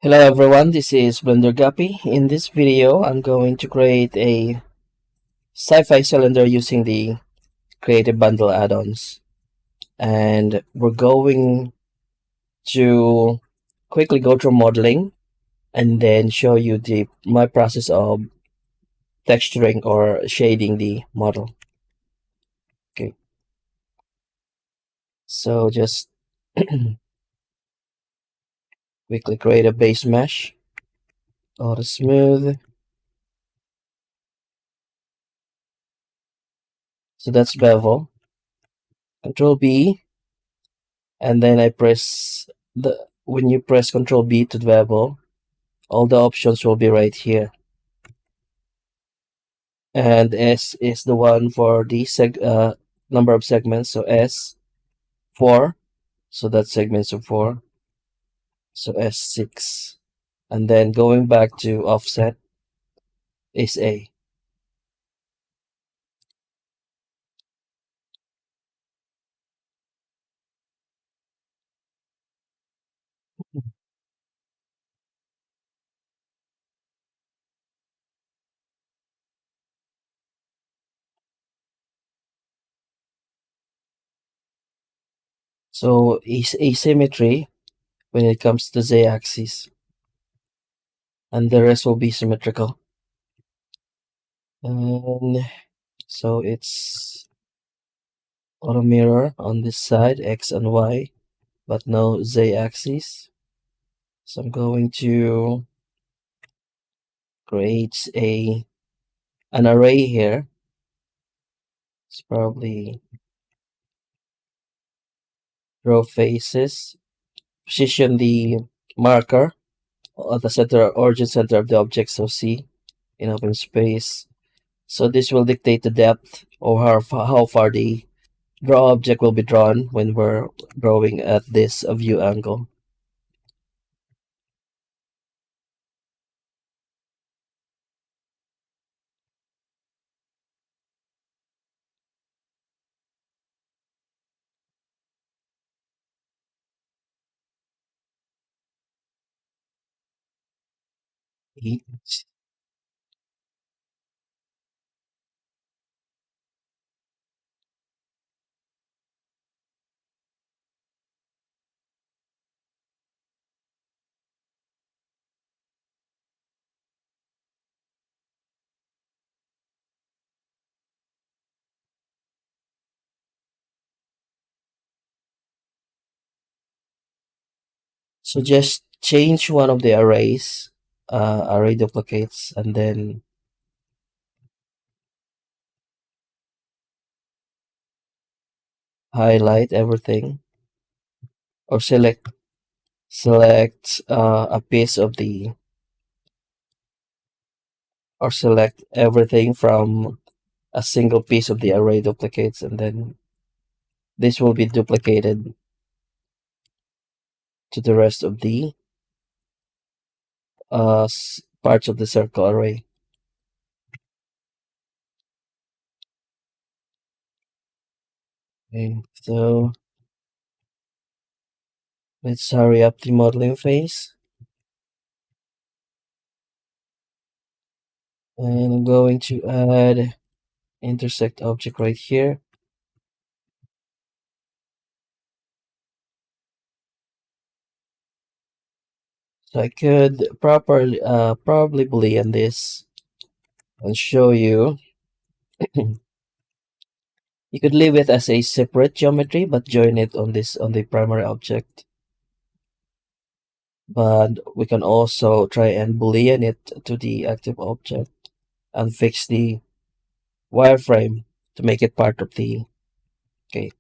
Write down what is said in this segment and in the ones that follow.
Hello everyone, this is Blender Guppy. In this video, I'm going to create a sci-fi cylinder using the Creative Bundle add-ons. And we're going to quickly go through modeling and then show you my process of texturing or shading the model. Okay, so just quickly create a base mesh, auto smooth. So that's bevel. Control B, and then I press when you press Control B to bevel, all the options will be right here. And S is the one for the number of segments. So S 4. So that's segments of 4. So S6. And then going back to offset is A. So is asymmetry when it comes to the z-axis, and the rest will be symmetrical. And so it's auto mirror on this side, X and Y, but no z-axis. So I'm going to create an array here. It's probably draw faces. Position the marker at the origin center of the object, so C in open space. So this will dictate the depth or how far the draw object will be drawn when we're drawing at this view angle. Eight. So just change one of the arrays, array duplicates, and then highlight everything, or select a piece of the, or select everything from a single piece of the array duplicates, and then this will be duplicated to the rest of the parts of the circle array. Okay, so let's hurry up the modeling phase. And I'm going to add intersect object right here. So I could probably boolean this and show you. You could leave it as a separate geometry, but join it on the primary object. But we can also try and boolean it to the active object and fix the wireframe to make it part of the. Okay,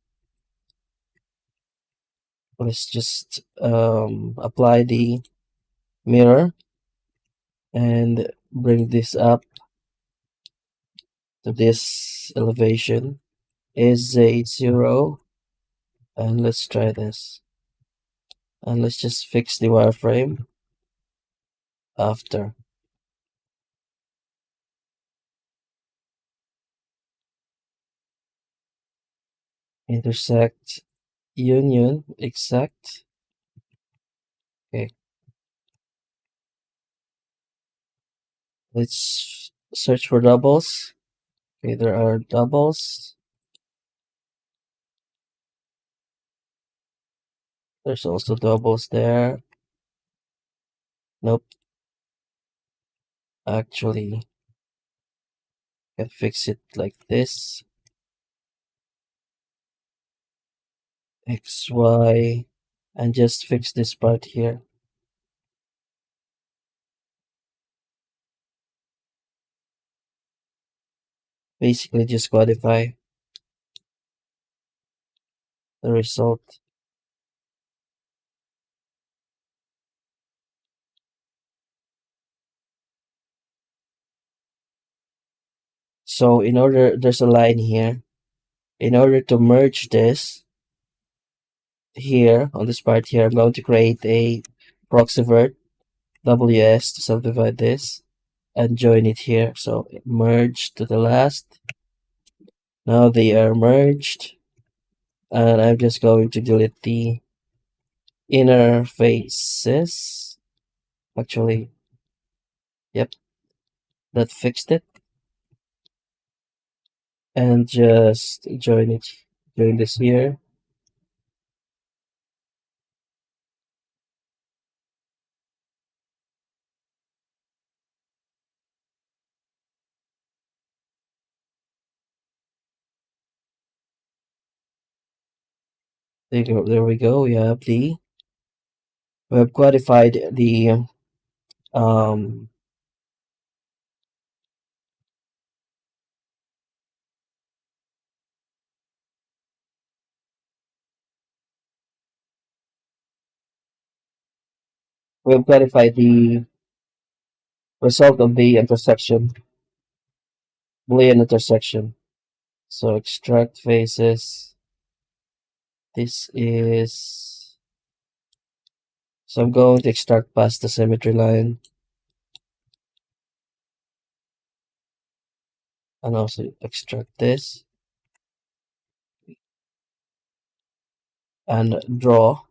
let's just apply the mirror and bring this up to this elevation is a 0, and let's try this, and let's just fix the wireframe after. Intersect union exact. Okay, Let's search for doubles. Okay, there are doubles. There's also doubles there. Nope. Actually, I can fix it like this. X, Y, and just fix this part here. Basically, just codify the result. So in order, there's a line here. In order to merge this here on this part here, I'm going to create a proxivert WS to subdivide this and join it here. So merge to the last. Now they are merged, and I'm just going to delete the inner faces. Actually, yep, that fixed it. And just join it, join this here. There we go. We have quantified the um we have clarified the result of the intersection, Boolean intersection. So extract faces. This is, so I'm going to extract past the symmetry line and also extract this and draw.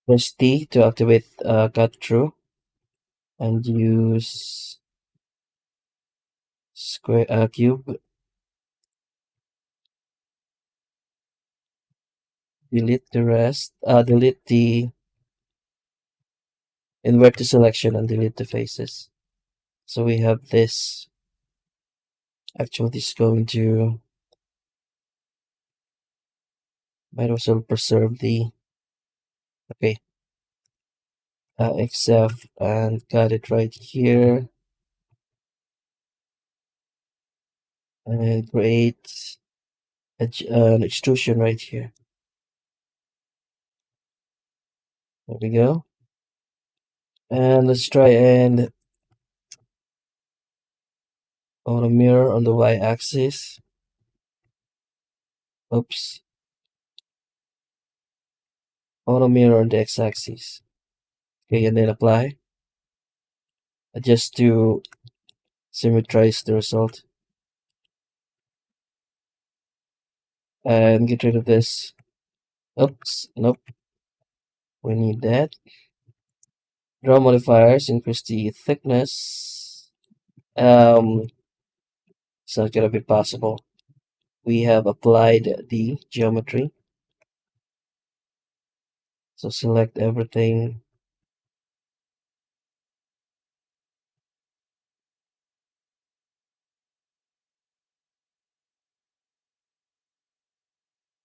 Press T to activate cut through and use square cube. Delete the rest. Delete the invert the selection and delete the faces. So we have this. Actually, this is going to, might also preserve the, okay, XF and got it right here and create an extrusion right here. There we go. And let's try and auto mirror on the y-axis. Oops. Auto mirror on the x-axis. Okay, and then apply. Just to symmetrize the result. And get rid of this. Oops, nope. We need that. Draw modifiers, increase the thickness. It's not gonna be possible. We have applied the geometry. So select everything.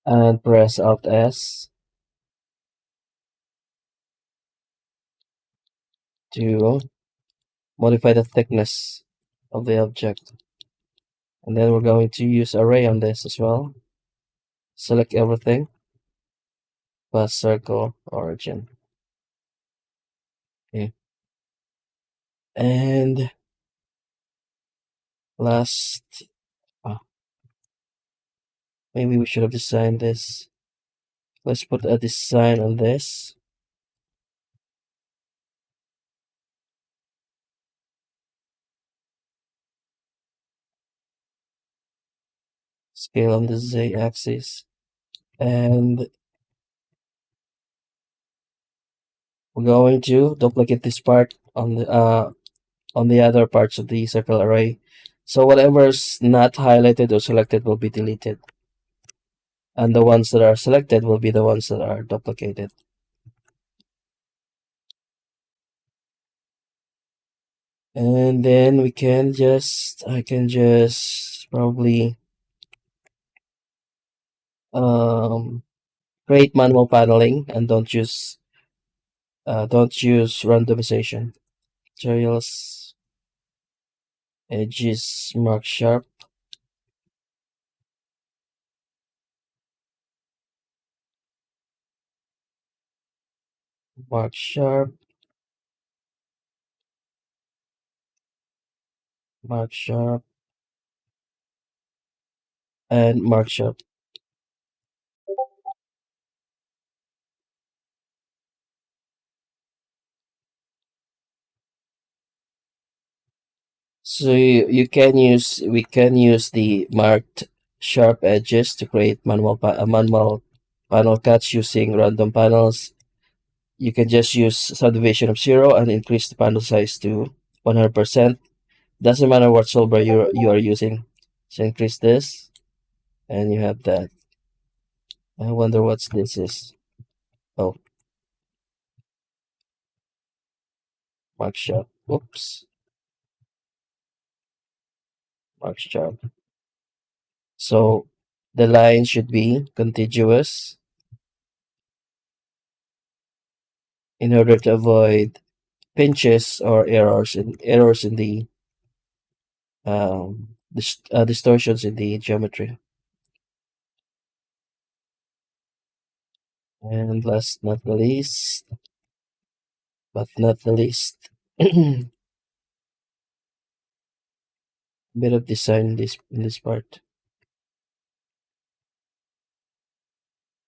And press Alt S to modify the thickness of the object. And then we're going to use array on this as well. Select everything. Plus circle origin. Okay. And last, maybe we should have designed this. Let's put a design on this. Scale on the z-axis. And we're going to duplicate this part on the on the other parts of the circle array. So whatever's not highlighted or selected will be deleted, and the ones that are selected will be the ones that are duplicated. And then I can just probably um, create manual paneling and don't use randomization. Materials, edges, mark sharp, mark sharp, mark sharp, and mark sharp. So we can use the marked sharp edges to create manual panel cuts using random panels. You can just use subdivision of 0 and increase the panel size to 100%. Doesn't matter what solver you are using. So increase this, and you have that. I wonder what this is. Oh, mark sharp. Oops, mark sharp. So the line should be contiguous in order to avoid pinches or errors in the distortions in the geometry. And last not the least, but not the least, bit of design in this part.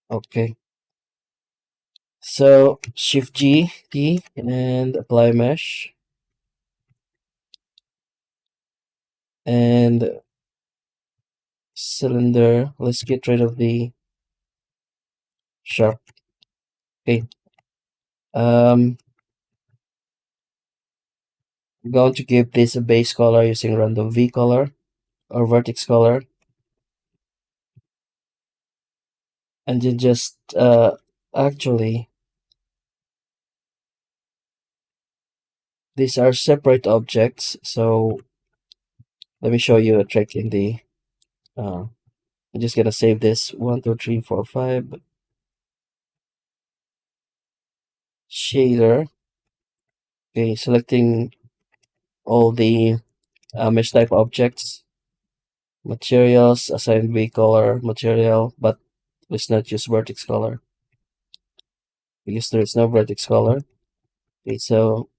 Okay, so Shift G key and apply mesh, and cylinder. Let's get rid of the sharp. Okay. I'm going to give this a base color using random V color or vertex color, and then just actually these are separate objects. So let me show you a trick in the. I'm just gonna save this 1, 2, 3, 4, 5 shader. Okay, selecting all the mesh type objects, materials, assign V color material, but let's not use vertex color because there is no vertex color. Okay, so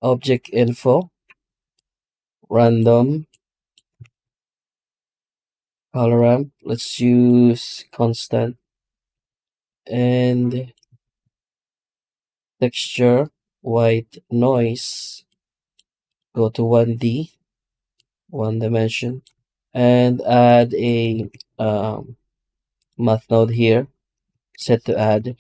object info, random, color ramp. Let's use constant, and texture, white noise. Go to 1D, one dimension, and add a math node here, set to add.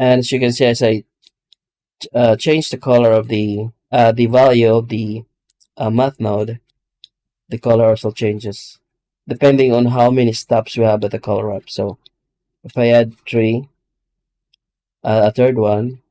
And as you can see, as I change the color of the value of the math node, the color also changes depending on how many steps we have at the color ramp. So if I add three, a third one,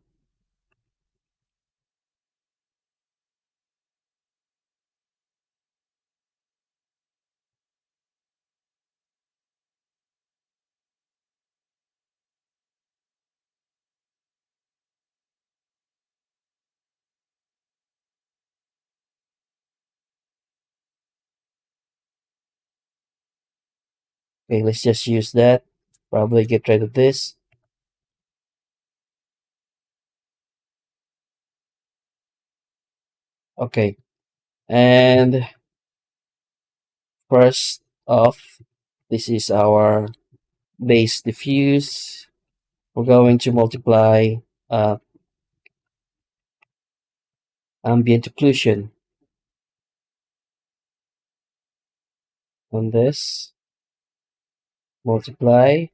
okay, let's just use that. Probably get rid of this. Okay, and first off, This is our base diffuse. We're going to multiply uh, ambient occlusion on this. Multiply.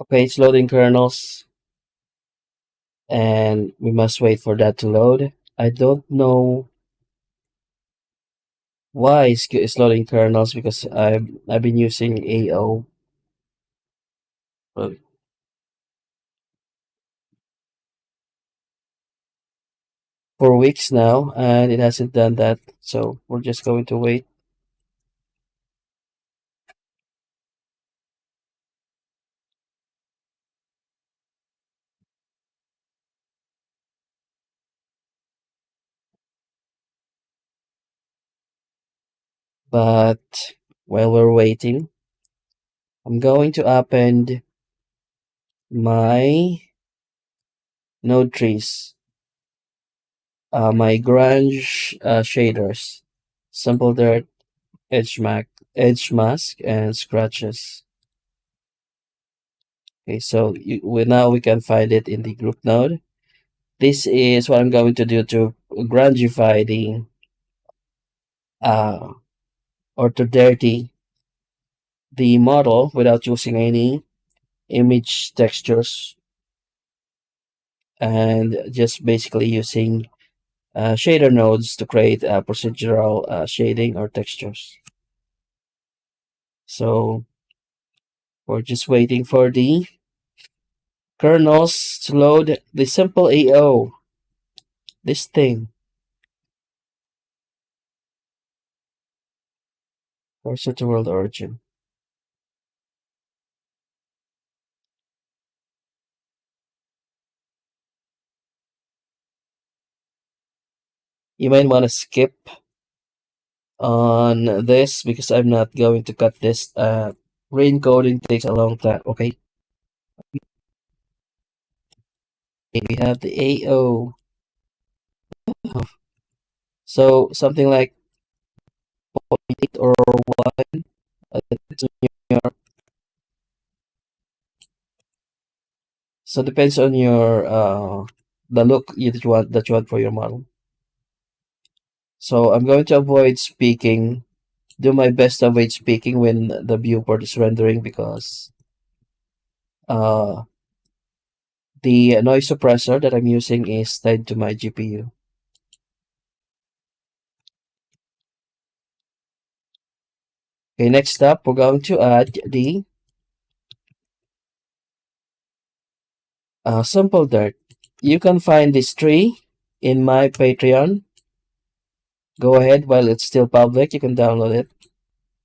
Okay, it's loading kernels, and we must wait for that to load. I don't know why it's loading kernels because I've been using AO for weeks now, and it hasn't done that. So we're just going to wait. But while we're waiting, I'm going to append my node trees, my grunge shaders, simple dirt, edge mask, and scratches. Okay, so now we can find it in the group node. This is what I'm going to do to grungify the uh, or to dirty the model without using any image textures, and just basically using shader nodes to create procedural shading or textures. So we're just waiting for the kernels to load the simple AO, this thing, cursor to world origin. You might want to skip on this because I'm not going to cut this. Re-encoding takes a long time. Okay, we have the AO. So something like 0.8 or 1. Depends on so depends on your the look that you want for your model. So I'm going to avoid speaking, do my best to avoid speaking when the viewport is rendering because uh the noise suppressor that I'm using is tied to my GPU. Okay, next up, we're going to add the simple dirt. You can find this tree in my Patreon. Go ahead while it's still public. You can download it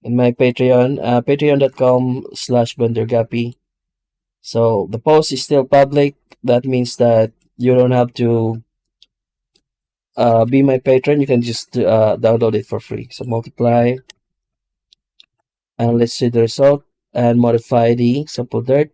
in my Patreon, patreon.com/blendergappy. So the post is still public. That means that you don't have to be my patron. You can just download it for free. So multiply, and let's see the result and modify the simple dirt.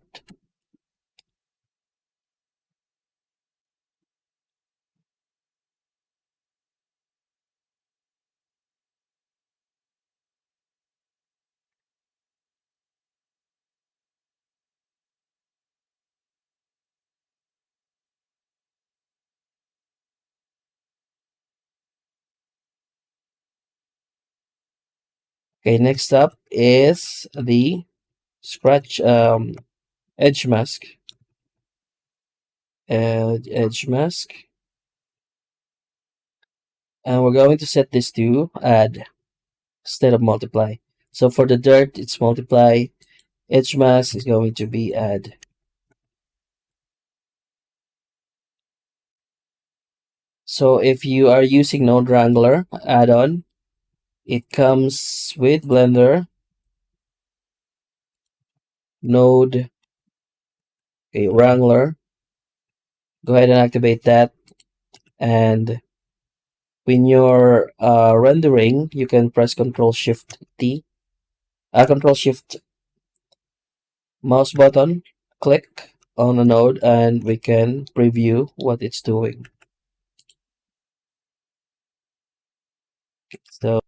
Okay, next up is the scratch edge mask. Edge mask. And we're going to set this to add instead of multiply. So for the dirt, it's multiply. Edge mask is going to be add. So if you are using Node Wrangler add-on, it comes with Blender, Node, Wrangler. Go ahead and activate that. And when you're rendering, you can press Control Shift T, Control Shift mouse button, click, on a node and we can preview what it's doing. So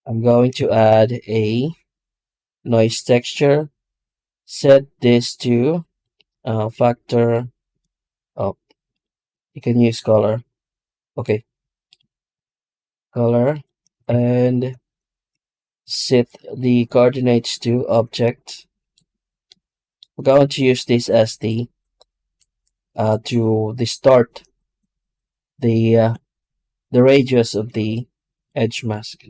I'm going to add a noise texture, set this to factor. Oh, you can use color. Okay, color, and set the coordinates to object. We're going to use this as the to distort the radius of the edge mask.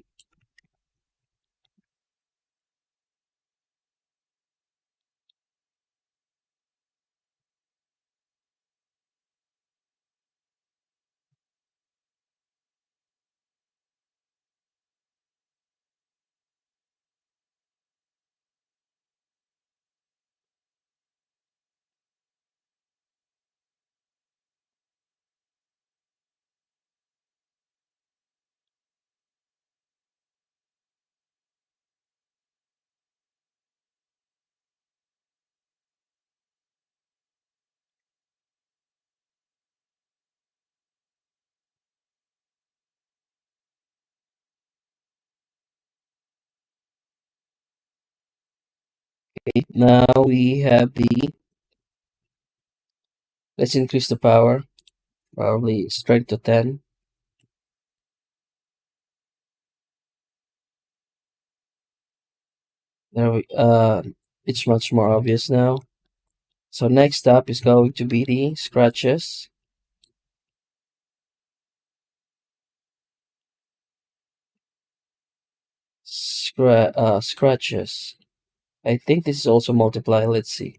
Okay, now we have the, let's increase the power, probably strength to 10. There we, it's much more obvious now. So next up is going to be the scratches. Scratches. I think this is also multiply. Let's see.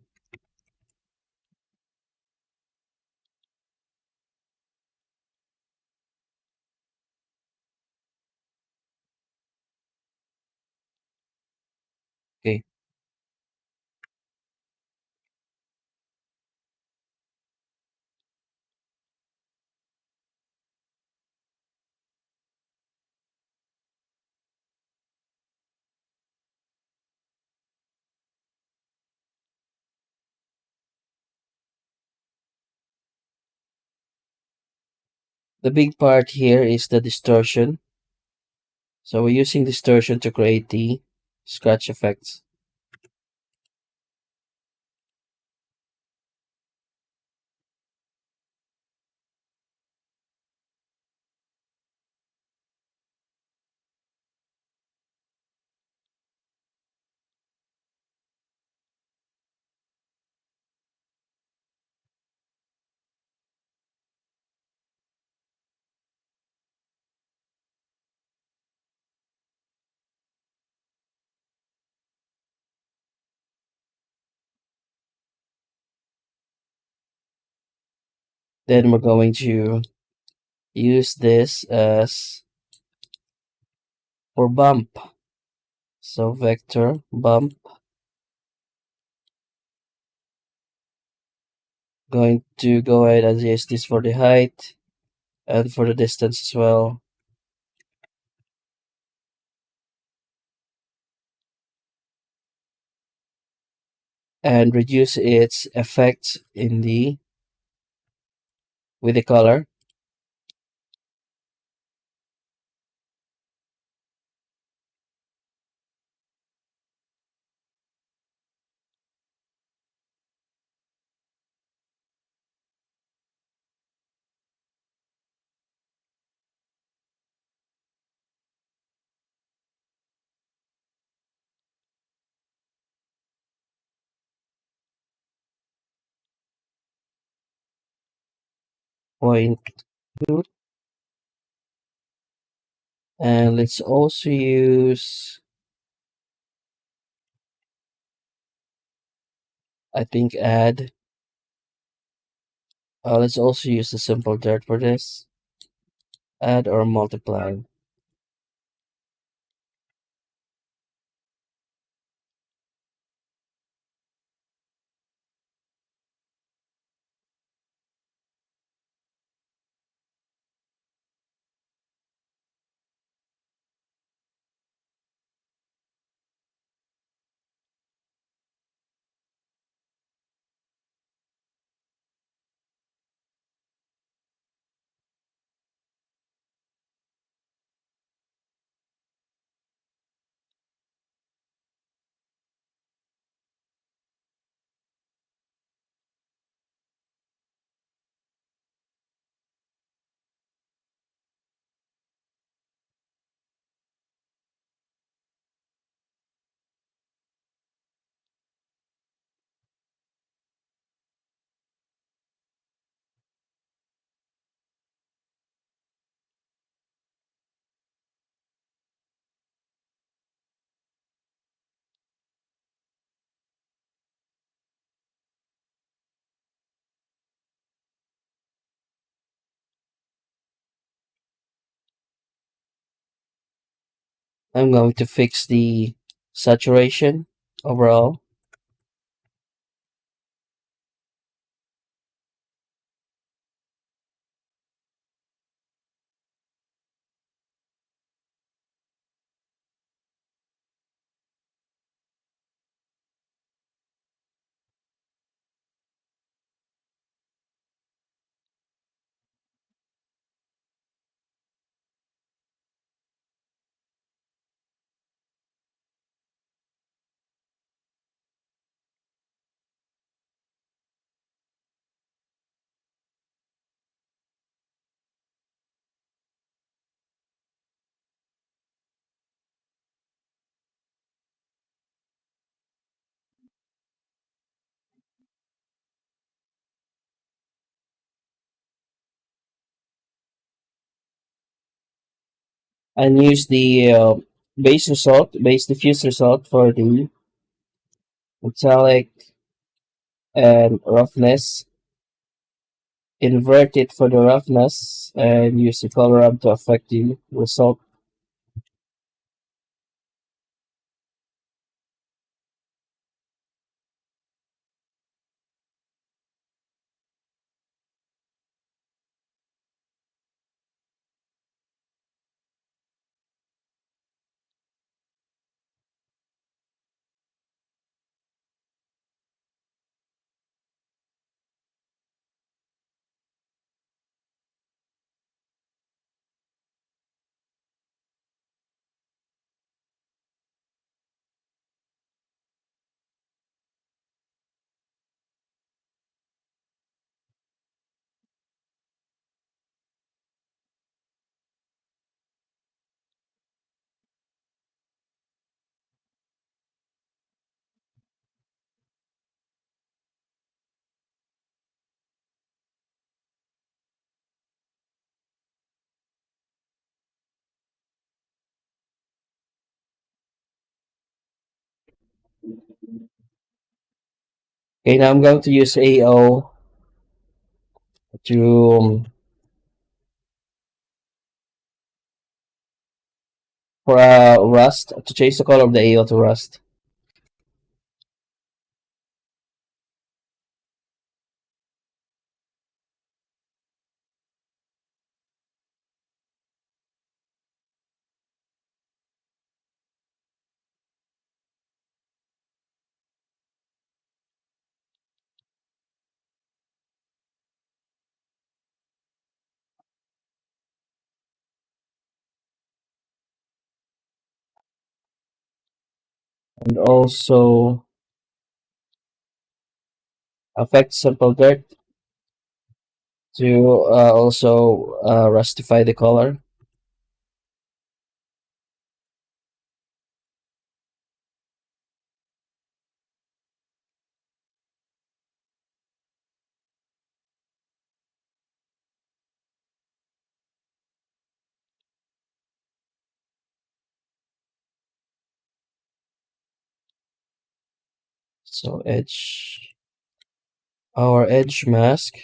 Okay. The big part here is the distortion. So we're using distortion to create the scratch effects. Then we're going to use this as for bump. So vector bump, going to go ahead and use this for the height and for the distance as well. And reduce its effects in the with the color. Point two. And let's also use, I think, add. Let's also use the simple dirt for this. Add or multiply. I'm going to fix the saturation overall. And use the base diffuse result for the metallic and roughness. Invert it for the roughness and use the color up to affect the result. Okay, now I'm going to use AO to for rust to change the color of the AO to rust. And also affect simple dirt to also rustify the color. So edge our edge mask.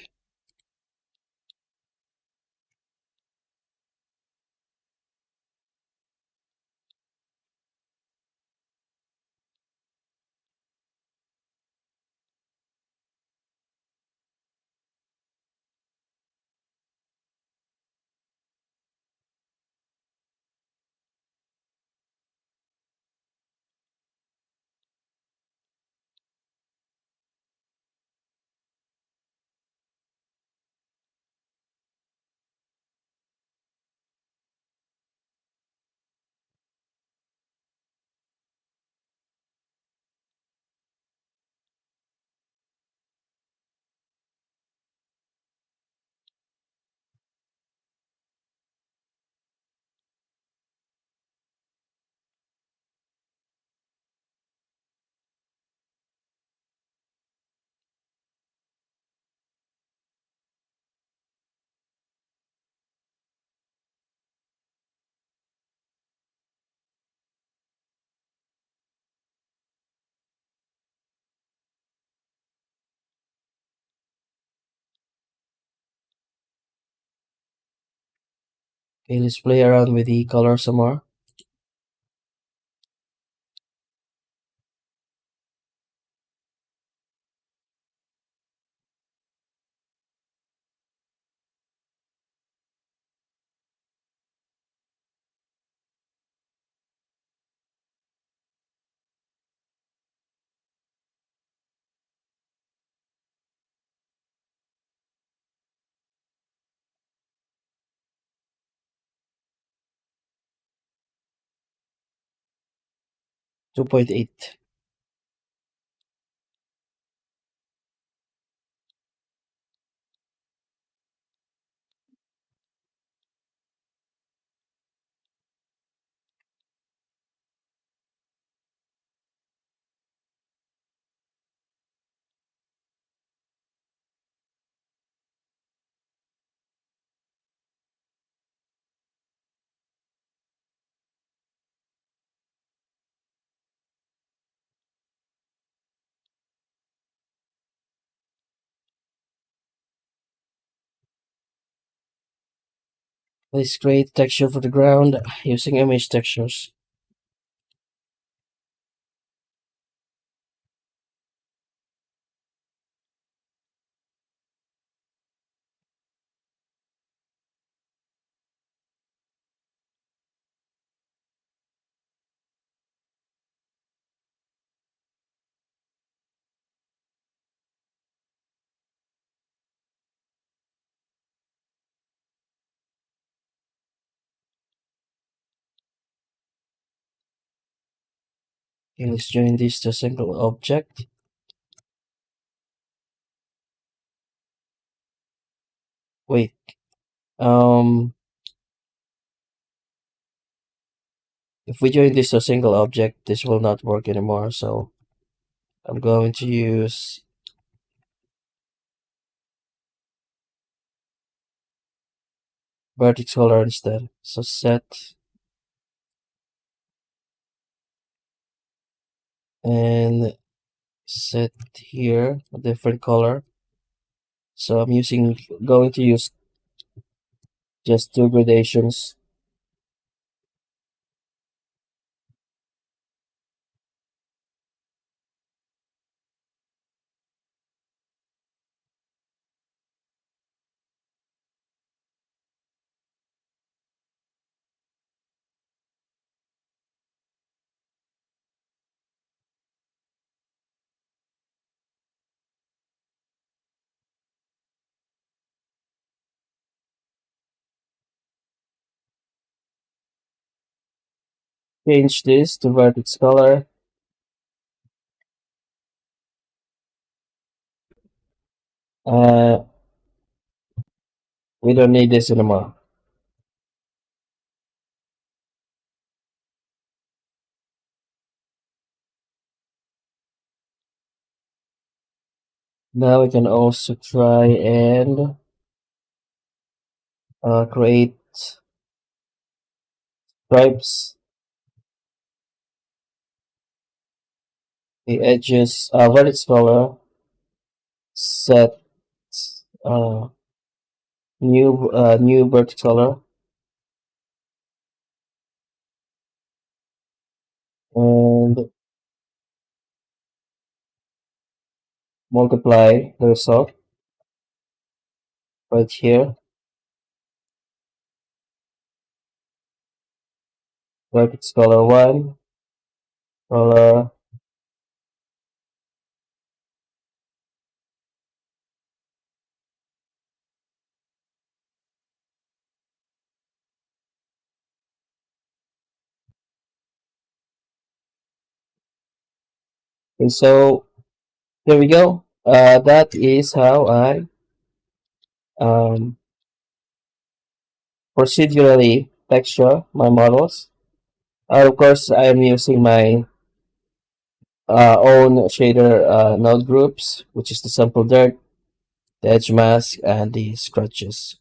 Okay, let's play around with the color some more. 2.8. Let's create texture for the ground using image textures. Okay, let's join this to a single object. Wait, um, if we join this to a single object, this will not work anymore. So I'm going to use vertex color instead. So set and set here a different color. So I'm going to use just two gradations. Change this to vertex color. Uh, we don't need this anymore. Now we can also try and create stripes, the edges, vertex color, set uh, new vertex color, and multiply the result right here. Vertex color 1, color, and so there we go. That is how I um, procedurally texture my models. Of course, I am using my own shader node groups, which is the sample dirt, the edge mask, and the scratches.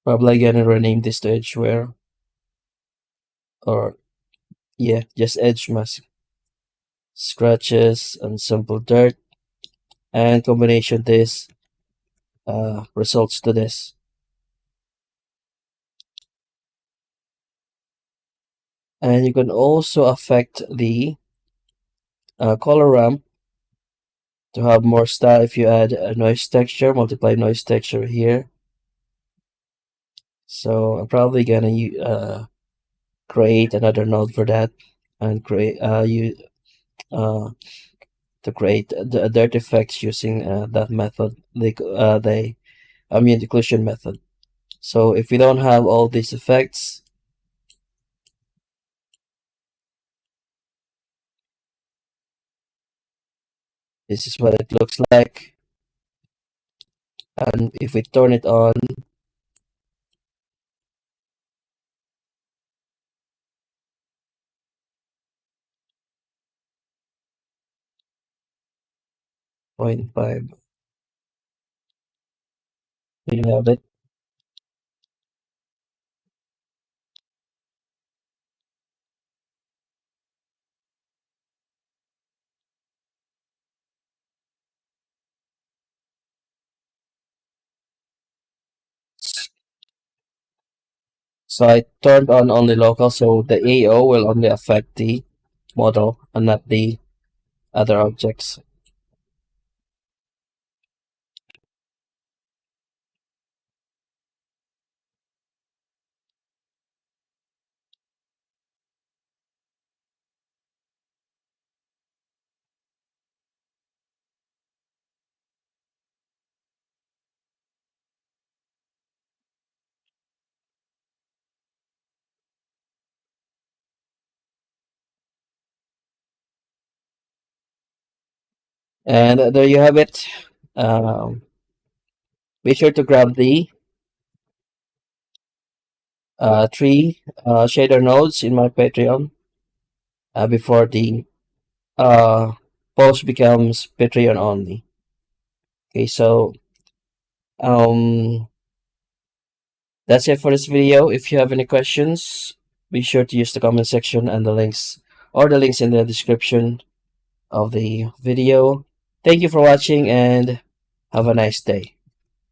Probably gonna rename this to edgeware, or yeah, just edge mask, scratches, and sample dirt, and combination this results to this. And you can also affect the color ramp to have more style if you add a noise texture, multiply noise texture here. So I'm probably gonna create another node for that and create uh, to create the dirt effects using that method, the ambient occlusion method. So if we don't have all these effects, This is what it looks like. And if we turn it on, 0.5, we have it. So I turned on only local, so the AO will only affect the model and not the other objects. And there you have it. Um, be sure to grab the three shader nodes in my Patreon before the uh, post becomes Patreon only. Okay, so um, that's it for this video. If you have any questions, be sure to use the comment section and the links in the description of the video. Thank you for watching and have a nice day.